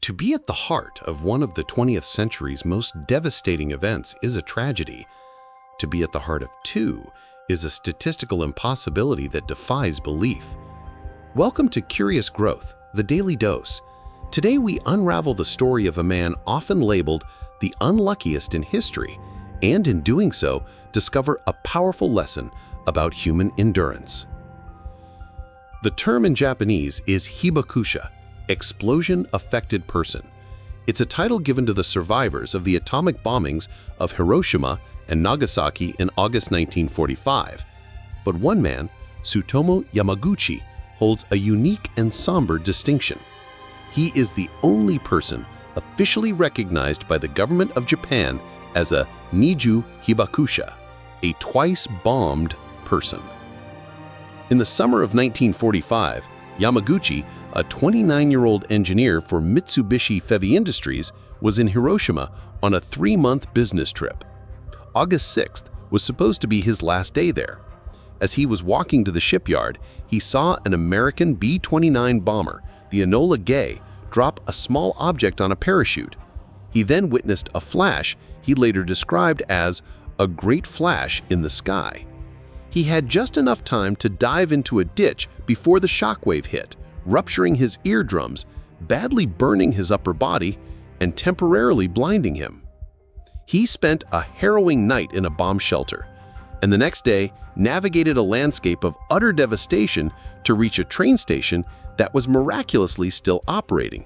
To be at the heart of one of the 20th century's most devastating events is a tragedy. To be at the heart of two is a statistical impossibility that defies belief. Welcome to Curious Growth, the Daily Dose. Today we unravel the story of a man often labeled the unluckiest in history, and in doing so, discover a powerful lesson about human endurance. The term in Japanese is Hibakusha, explosion-affected person. It's a title given to the survivors of the atomic bombings of Hiroshima and Nagasaki in August 1945. But one man, Tsutomu Yamaguchi, holds a unique and somber distinction. He is the only person officially recognized by the government of Japan as a nijū Hibakusha, a twice-bombed person. In the summer of 1945, Yamaguchi, a 29-year-old engineer for Mitsubishi Heavy Industries, was in Hiroshima on a 3-month business trip. August 6th was supposed to be his last day there. As he was walking to the shipyard, he saw an American B-29 bomber, the Enola Gay, drop a small object on a parachute. He then witnessed a flash he later described as a great flash in the sky. He had just enough time to dive into a ditch before the shockwave hit, rupturing his eardrums, badly burning his upper body, and temporarily blinding him. He spent a harrowing night in a bomb shelter, and the next day navigated a landscape of utter devastation to reach a train station that was miraculously still operating.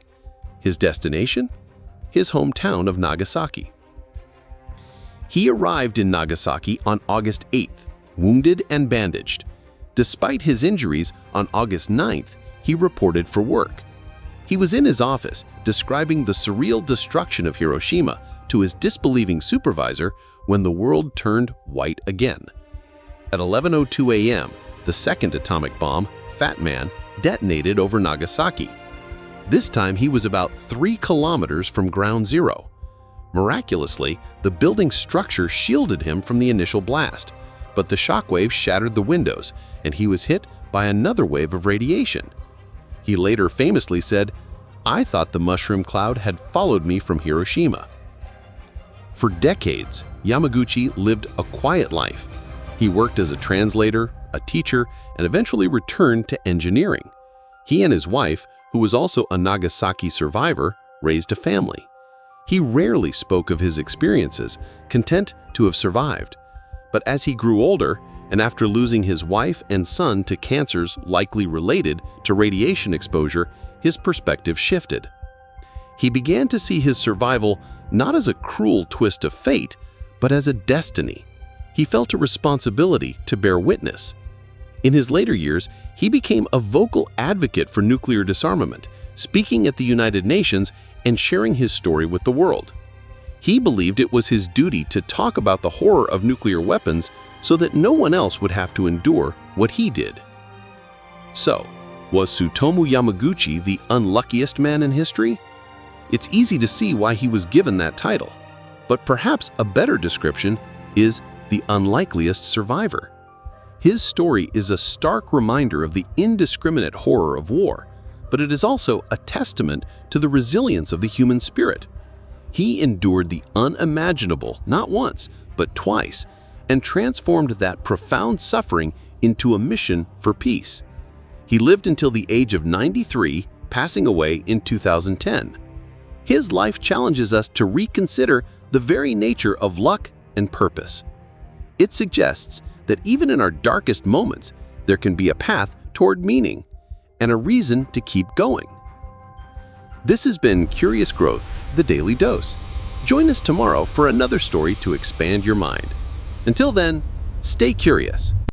His destination? His hometown of Nagasaki. He arrived in Nagasaki on August 8th, wounded and bandaged. Despite his injuries, on August 9th, he reported for work. He was in his office describing the surreal destruction of Hiroshima to his disbelieving supervisor when the world turned white again. At 11:02 a.m., the second atomic bomb, Fat Man, detonated over Nagasaki. This time he was about 3 kilometers from ground zero. Miraculously, the building's structure shielded him from the initial blast, but the shockwave shattered the windows and he was hit by another wave of radiation. He later famously said, "I thought the mushroom cloud had followed me from Hiroshima." For decades, Yamaguchi lived a quiet life. He worked as a translator, a teacher, and eventually returned to engineering. He and his wife, who was also a Nagasaki survivor, raised a family. He rarely spoke of his experiences, content to have survived. But as he grew older, and after losing his wife and son to cancers likely related to radiation exposure, his perspective shifted. He began to see his survival not as a cruel twist of fate, but as a destiny. He felt a responsibility to bear witness. In his later years, he became a vocal advocate for nuclear disarmament, speaking at the United Nations and sharing his story with the world. He believed it was his duty to talk about the horror of nuclear weapons so that no one else would have to endure what he did. So, was Tsutomu Yamaguchi the unluckiest man in history? It's easy to see why he was given that title, but perhaps a better description is the unlikeliest survivor. His story is a stark reminder of the indiscriminate horror of war, but it is also a testament to the resilience of the human spirit. He endured the unimaginable not once, but twice, and transformed that profound suffering into a mission for peace. He lived until the age of 93, passing away in 2010. His life challenges us to reconsider the very nature of luck and purpose. It suggests that even in our darkest moments, there can be a path toward meaning and a reason to keep going. This has been Curious Growth, the Daily Dose. Join us tomorrow for another story to expand your mind. Until then, stay curious.